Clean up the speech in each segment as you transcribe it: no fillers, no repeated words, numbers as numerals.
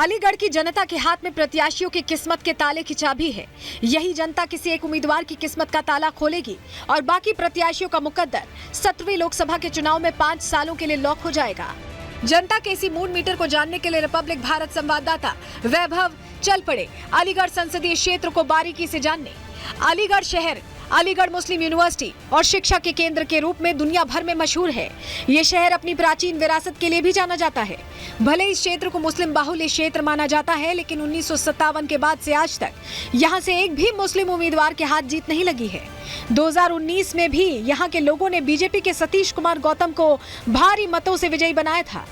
अलीगढ़ की जनता के हाथ में प्रत्याशियों की किस्मत के ताले की चाबी है। यही जनता किसी एक उम्मीदवार की किस्मत का ताला खोलेगी और बाकी प्रत्याशियों का मुकद्दर 17वीं लोकसभा के चुनाव में 5 सालों के लिए लॉक हो जाएगा। जनता के इसी मूड मीटर को जानने के लिए रिपब्लिक भारत संवाददाता वैभव चल पड़े अलीगढ़ संसदीय क्षेत्र को बारीकी से जानने। अलीगढ़ शहर अलीगढ़ मुस्लिम यूनिवर्सिटी और शिक्षा के केंद्र के रूप में दुनिया भर में मशहूर है। ये शहर अपनी प्राचीन विरासत के लिए भी जाना जाता है। भले इस क्षेत्र को मुस्लिम बाहुल्य क्षेत्र माना जाता है, लेकिन 1957 के बाद से आज तक यहाँ से एक भी मुस्लिम उम्मीदवार के हाथ जीत नहीं लगी है। 2019 में भी यहाँ के लोगों ने बीजेपी के सतीश कुमार गौतम को भारी मतों से विजयी बनाया था।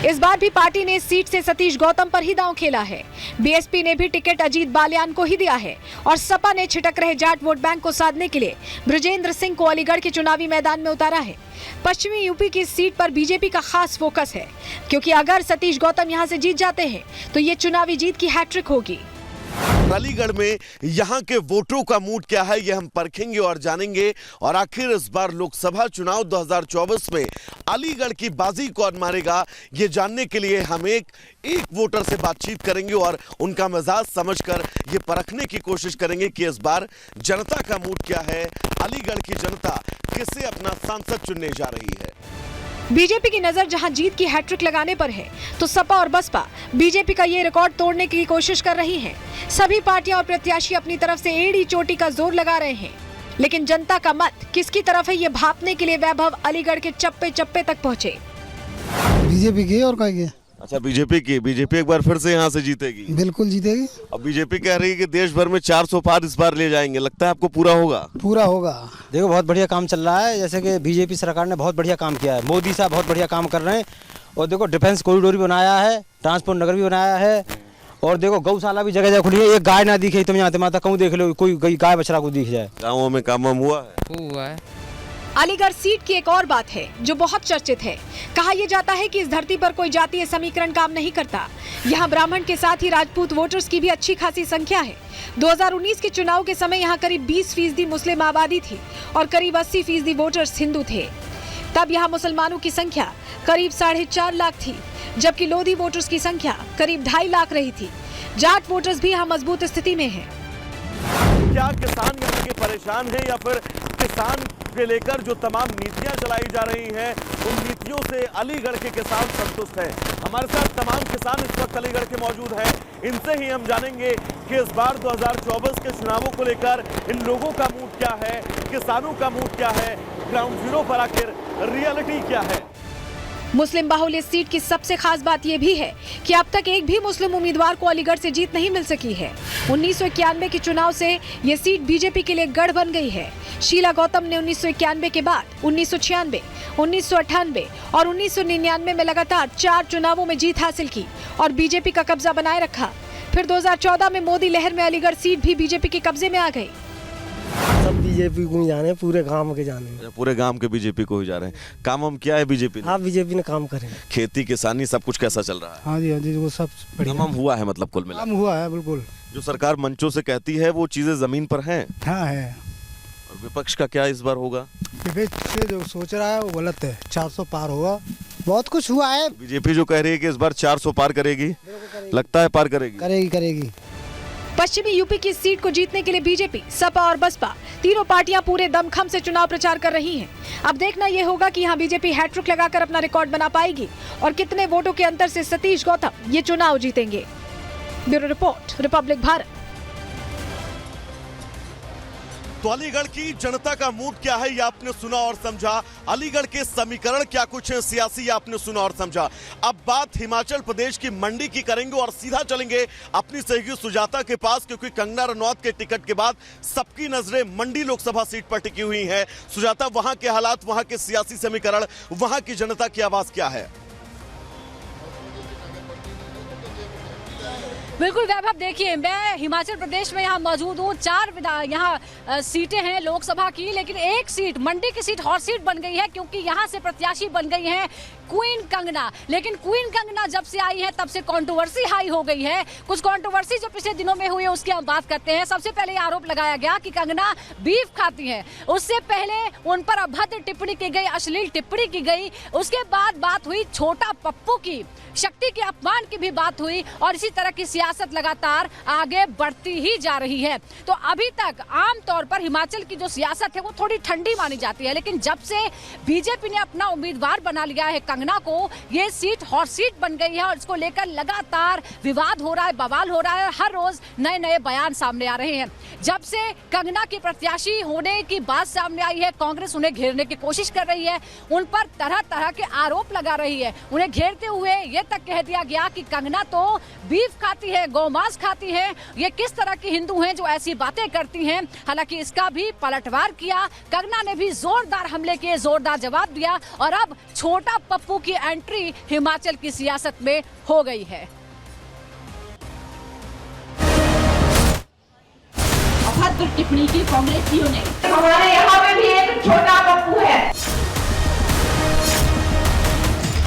इस बार भी पार्टी ने इस सीट से सतीश गौतम पर ही दांव खेला है। बीएसपी ने भी टिकट अजीत बालियान को ही दिया है और सपा ने छिटक रहे जाट वोट बैंक को साधने के लिए बृजेंद्र सिंह को अलीगढ़ के चुनावी मैदान में उतारा है। पश्चिमी यूपी की इस सीट पर बीजेपी का खास फोकस है, क्योंकि अगर सतीश गौतम यहां से जीत जाते हैं तो ये चुनावी जीत की हैट्रिक होगी। अलीगढ़ में यहाँ के वोटरों का मूड क्या है, ये हम परखेंगे और जानेंगे। और आखिर इस बार लोकसभा चुनाव 2024 में अलीगढ़ की बाजी कौन मारेगा, ये जानने के लिए हम एक वोटर से बातचीत करेंगे और उनका मिजाज समझकर ये परखने की कोशिश करेंगे कि इस बार जनता का मूड क्या है, अलीगढ़ की जनता किसे अपना सांसद चुनने जा रही है। बीजेपी की नजर जहां जीत की हैट्रिक लगाने पर है, तो सपा और बसपा बीजेपी का ये रिकॉर्ड तोड़ने की कोशिश कर रही हैं। सभी पार्टियां और प्रत्याशी अपनी तरफ से एड़ी चोटी का जोर लगा रहे हैं, लेकिन जनता का मत किसकी तरफ है, ये भांपने के लिए वैभव अलीगढ़ के चप्पे चप्पे तक पहुंचे। बीजेपी की और कहीं अच्छा, बीजेपी एक बार फिर से यहाँ से जीतेगी? बिल्कुल जीतेगी। अब बीजेपी कह रही है कि देश भर में 400 पार इस बार ले जाएंगे, लगता है आपको पूरा होगा? पूरा होगा। देखो, बहुत बढ़िया काम चल रहा है। जैसे कि बीजेपी सरकार ने बहुत बढ़िया काम किया है, मोदी साहब बहुत बढ़िया काम कर रहे हैं। और देखो, डिफेंस कॉरिडोर भी बनाया है, ट्रांसपोर्ट नगर भी बनाया है, और देखो गौशाला भी जगह जगह खुली है। एक गाय ना दिखे तुम यहाँ माता कहूँ देख लो, कोई गाय बछड़ा को दिख जाए। गाँवों में काम हुआ है। अलीगढ़ सीट की एक और बात है जो बहुत चर्चित है। कहा यह जाता है कि इस धरती पर कोई जातीय समीकरण काम नहीं करता। यहाँ ब्राह्मण के साथ ही राजपूत वोटर्स की भी अच्छी खासी संख्या है। 2019 के चुनाव के समय यहाँ करीब 20% मुस्लिम आबादी थी और करीब 80% वोटर्स हिंदू थे। तब यहाँ मुसलमानों की संख्या करीब 4.5 लाख थी, जबकि लोधी वोटर्स की संख्या करीब 2.5 लाख रही थी। जाट वोटर्स भी यहाँ मजबूत स्थिति में है। क्या किसान यहाँ के परेशान है, या फिर किसान के लेकर जो तमाम नीतियां चलाई जा रही हैं उन नीतियों से अलीगढ़ के किसान संतुष्ट हैं? हमारे साथ तमाम किसान इस वक्त अलीगढ़ के मौजूद हैं। इनसे ही हम जानेंगे कि इस बार 2024 के चुनावों को लेकर इन लोगों का मूड क्या है, किसानों का मूड क्या है, ग्राउंड जीरो पर आखिर रियलिटी क्या है। मुस्लिम बाहुल्य सीट की सबसे खास बात यह भी है कि अब तक एक भी मुस्लिम उम्मीदवार को अलीगढ़ से जीत नहीं मिल सकी है। 1991 के चुनाव से ये सीट बीजेपी के लिए गढ़ बन गई है। शीला गौतम ने 1991 के बाद 1996, 1998 और 1999 में लगातार 4 चुनावों में जीत हासिल की और बीजेपी का कब्जा बनाए रखा। फिर 2014 में मोदी लहर में अलीगढ़ सीट भी बीजेपी के कब्जे में आ गई। सब बीजेपी को ही जाने, पूरे गांव के जाने। पूरे गांव के बीजेपी को ही जा रहे हैं। काम हम क्या है बीजेपी ने? हाँ, बीजेपी ने काम करे। खेती किसानी सब कुछ कैसा चल रहा है? हाँ जी, वो सब काम हुआ है, मतलब कुल मिला काम हुआ है। बिल्कुल जो सरकार मंचों से कहती है वो चीजें जमीन पर हैं। हाँ है। और विपक्ष का क्या इस बार होगा? विपक्ष से जो सोच रहा है वो गलत है। 400 पार होगा, बहुत कुछ हुआ है। बीजेपी जो कह रही है कि इस बार 400 पार करेगी, लगता है पार करेगी? करेगी। पश्चिमी यूपी की सीट को जीतने के लिए बीजेपी, सपा और बसपा तीनों पार्टियां पूरे दमखम से चुनाव प्रचार कर रही हैं। अब देखना यह होगा कि यहां बीजेपी हैट्रिक लगाकर अपना रिकॉर्ड बना पाएगी और कितने वोटों के अंतर से सतीश गौतम ये चुनाव जीतेंगे। Bureau report, Republic Bharat. तो अलीगढ़ की जनता का मूड क्या है, ये आपने सुना और समझा। अलीगढ़ के समीकरण क्या कुछ है सियासी, ये आपने सुना और समझा। अब बात हिमाचल प्रदेश की मंडी की करेंगे और सीधा चलेंगे अपनी सहयोगी सुजाता के पास, क्योंकि कंगना रनौत के टिकट के बाद सबकी नजरें मंडी लोकसभा सीट पर टिकी हुई हैं। सुजाता, वहां के हालात, वहां के सियासी समीकरण, वहां की जनता की आवाज क्या है? बिल्कुल वैभव, देखिए मैं हिमाचल प्रदेश में यहाँ मौजूद हूँ। 4 यहाँ सीटें हैं लोकसभा की, लेकिन एक सीट मंडी की सीट हॉट सीट बन गई है क्योंकि यहाँ से प्रत्याशी बन गई हैं क्वीन कंगना। लेकिन क्वीन कंगना जब से आई है तब से कंट्रोवर्सी हाई हो गई है। कुछ कंट्रोवर्सी जो पिछले दिनों में हुई है उसकी हम बात करते हैं। सबसे पहले आरोप लगाया गया कि कंगना बीफ खाती है। उससे पहले उन पर अभद्र टिप्पणी की गई, अश्लील टिप्पणी की गई। उसके बाद बात हुई छोटा पप्पू की, शक्ति के अपमान की भी बात हुई और इसी तरह की सियासत लगातार आगे बढ़ती ही जा रही है। तो अभी तक आमतौर पर हिमाचल की जो सियासत है वो थोड़ी ठंडी मानी जाती है, लेकिन जब से बीजेपी ने अपना उम्मीदवार बना लिया है कंगना को, ये सीट हॉट सीट बन गई है और इसको लेकर लगातार विवाद हो रहा है, बवाल हो रहा है। हर रोज नए नए बयान सामने आ रहे हैं। जब से कंगना की प्रत्याशी होने की बात सामने आई है, कांग्रेस उन्हें घेरने की कोशिश कर रही है, उन पर तरह तरह के आरोप लगा रही है। उन्हें घेरते हुए ये तक कह दिया गया कि कंगना तो बीफ खाती है, गौमांस खाती है, ये किस तरह की हिंदू हैं जो ऐसी बातें करती हैं। हालांकि इसका भी पलटवार किया, कंगना ने भी जोरदार हमले किए, जोरदार जवाब दिया और अब छोटा पप्पू की एंट्री हिमाचल की सियासत में हो गई है। अभद्र टिप्पणी की कांग्रेसियों ने, हमारे यहाँ पे भी एक छोटा पप्पू है।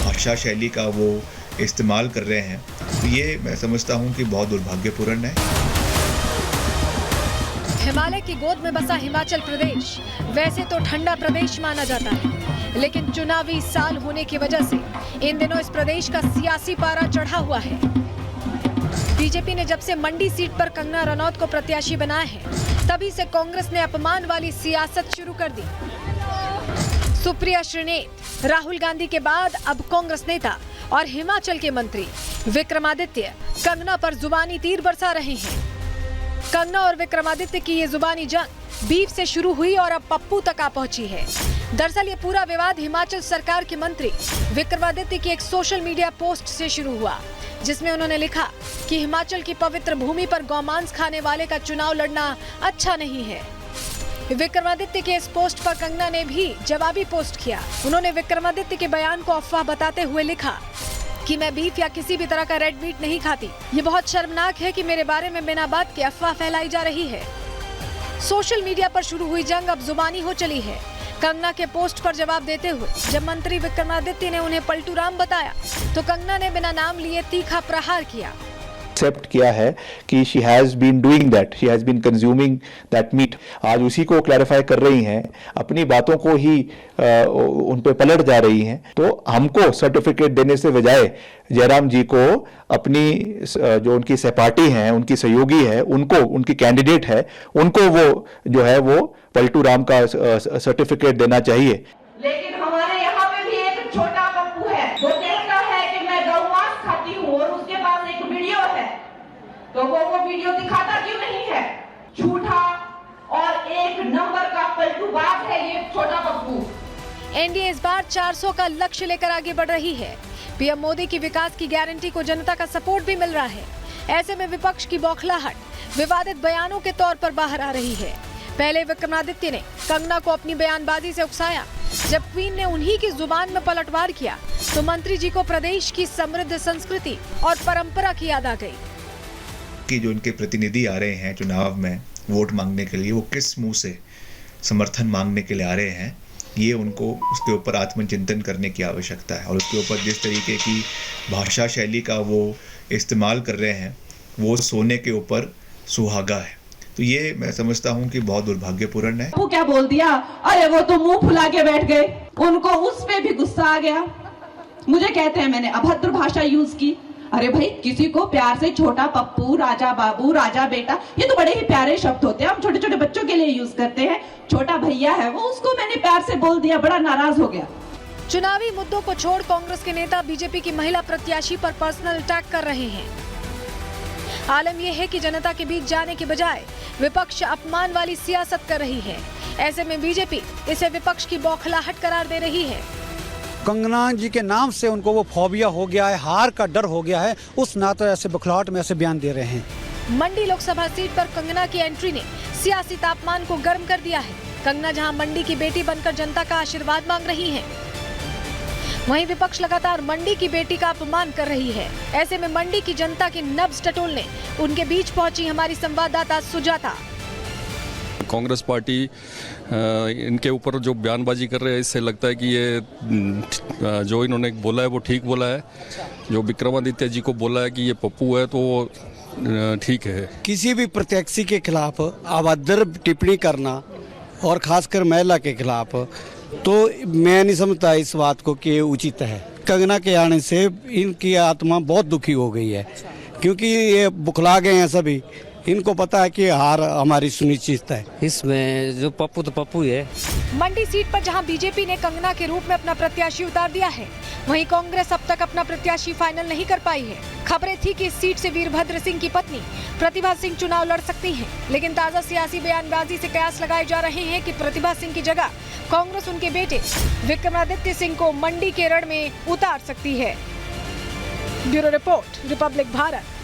भाषा शैली का वो इस्तेमाल कर रहे हैं, तो ये मैं समझता हूँ कि बहुत दुर्भाग्यपूर्ण है। हिमालय की गोद में बसा हिमाचल प्रदेश वैसे तो ठंडा प्रदेश माना जाता है, लेकिन चुनावी साल होने की वजह से इन दिनों इस प्रदेश का सियासी पारा चढ़ा हुआ है। बीजेपी ने जब से मंडी सीट पर कंगना रनौत को प्रत्याशी बनाया है, तभी से कांग्रेस ने अपमान वाली सियासत शुरू कर दी। सुप्रिया श्रीनेत, राहुल गांधी के बाद अब कांग्रेस नेता और हिमाचल के मंत्री विक्रमादित्य कंगना पर जुबानी तीर बरसा रहे हैं। कंगना और विक्रमादित्य की ये जुबानी जंग बीफ से शुरू हुई और अब पप्पू तक आ पहुंची है। दरअसल ये पूरा विवाद हिमाचल सरकार के मंत्री विक्रमादित्य की एक सोशल मीडिया पोस्ट से शुरू हुआ, जिसमें उन्होंने लिखा कि हिमाचल की पवित्र भूमि पर गौमांस खाने वाले का चुनाव लड़ना अच्छा नहीं है। विक्रमादित्य के इस पोस्ट पर कंगना ने भी जवाबी पोस्ट किया। उन्होंने विक्रमादित्य के बयान को अफवाह बताते हुए लिखा कि मैं बीफ या किसी भी तरह का रेड मीट नहीं खाती। ये बहुत शर्मनाक है कि मेरे बारे में बिना बात के अफवाह फैलाई जा रही है। सोशल मीडिया पर शुरू हुई जंग अब जुबानी हो चली है। कंगना के पोस्ट पर जवाब देते हुए जब मंत्री विक्रमादित्य ने उन्हें पलटू राम बताया, तो कंगना ने बिना नाम लिए तीखा प्रहार किया। एक्सेप्ट किया है कि she has been doing that, she has been consuming that meat. आज उसी को क्लैरिफाई कर रही हैं, अपनी बातों को ही उन पे पलट जा रही हैं। तो हमको सर्टिफिकेट देने से बजाय जयराम जी को अपनी जो उनकी सहपाठी हैं, उनकी सहयोगी है, उनको, उनकी कैंडिडेट है, उनको वो जो है वो पलटू राम का सर्टिफिकेट देना चाहिए। लेकिन हमारे यहाँ पे भी एक छोटा पप्पू है, वो कहता है कि मैं गौमांस खाती हूँ और उसके पास एक वीडियो है, तो वो वीडियो दिखाता क्यों नहीं है? झूठा और एक नंबर का पलटूबाज है ये छोटा पप्पू। एनडीए इस बार 400 का लक्ष्य लेकर आगे बढ़ रही है। पीएम मोदी की विकास की गारंटी को जनता का सपोर्ट भी मिल रहा है। ऐसे में विपक्ष की बौखलाहट विवादित बयानों के तौर पर बाहर आ रही है। पहले विक्रमादित्य ने कंगना को अपनी बयानबाजी से उकसाया, जब क्वीन ने उन्हीं की जुबान में पलटवार किया तो मंत्री जी को प्रदेश की समृद्ध संस्कृति और परंपरा की याद आ गई। कि जो इनके प्रतिनिधि आ रहे हैं चुनाव में वोट मांगने के लिए, वो किस मुंह से समर्थन मांगने के लिए आ रहे हैं, ये उनको उसके ऊपर आत्मचिंतन करने की आवश्यकता है। और उसके ऊपर जिस तरीके की भाषा शैली का वो इस्तेमाल कर रहे हैं, वो सोने के ऊपर सुहागा है। तो ये मैं समझता हूँ कि बहुत दुर्भाग्यपूर्ण है। वो क्या बोल दिया, अरे वो तो मुंह फुला के बैठ गए, उनको उस पे भी गुस्सा आ गया। मुझे कहते हैं मैंने अभद्र भाषा यूज की। अरे भाई, किसी को प्यार से छोटा पप्पू, राजा बाबू, राजा बेटा, ये तो बड़े ही प्यारे शब्द होते हैं, हम छोटे छोटे बच्चों के लिए यूज करते हैं। छोटा भैया है वो, उसको मैंने प्यार से बोल दिया, बड़ा नाराज हो गया। चुनावी मुद्दों को छोड़ कांग्रेस के नेता बीजेपी की महिला प्रत्याशी पर पर्सनल अटैक कर रहे हैं। आलम यह है कि जनता के बीच जाने के बजाय विपक्ष अपमान वाली सियासत कर रही है। ऐसे में बीजेपी इसे विपक्ष की बौखलाहट करार दे रही है। कंगना जी के नाम से उनको वो फोबिया हो गया है, हार का डर हो गया है, उस नाते ऐसे बौखलाहट में ऐसे बयान दे रहे हैं। मंडी लोकसभा सीट पर कंगना की एंट्री ने सियासी तापमान को गर्म कर दिया है। कंगना जहां मंडी की बेटी बनकर जनता का आशीर्वाद मांग रही हैं, वहीं विपक्ष लगातार मंडी की बेटी का अपमान कर रही है। ऐसे में मंडी की जनता की नब्ज टटोलने उनके बीच पहुंची हमारी संवाददाता सुजाता। कांग्रेस पार्टी इनके ऊपर जो बयानबाजी कर रहे हैं, इससे लगता है कि ये जो इन्होंने बोला है वो ठीक बोला है। जो विक्रमादित्य जी को बोला है कि ये पप्पू है तो ठीक है। किसी भी प्रत्याशी के खिलाफ अभद्र टिप्पणी करना और खासकर महिला के खिलाफ, तो मैं नहीं समझता इस बात को कि ये उचित है। कंगना के आने से इनकी आत्मा बहुत दुखी हो गई है, क्योंकि ये बुखला गए हैं सभी। इनको पता है कि हार हमारी सुनिश्चित है। इसमें जो पप्पू तो पप्पू ही है। मंडी सीट पर जहां बीजेपी ने कंगना के रूप में अपना प्रत्याशी उतार दिया है, वहीं कांग्रेस अब तक अपना प्रत्याशी फाइनल नहीं कर पाई है। खबरें थी कि इस सीट से वीरभद्र सिंह की पत्नी प्रतिभा सिंह चुनाव लड़ सकती हैं, लेकिन ताजा सियासी बयानबाजी से कयास लगाए जा रहे हैं कि प्रतिभा सिंह की जगह कांग्रेस उनके बेटे विक्रमादित्य सिंह को मंडी के रण में उतार सकती है। Bureau report, Republic Bharat.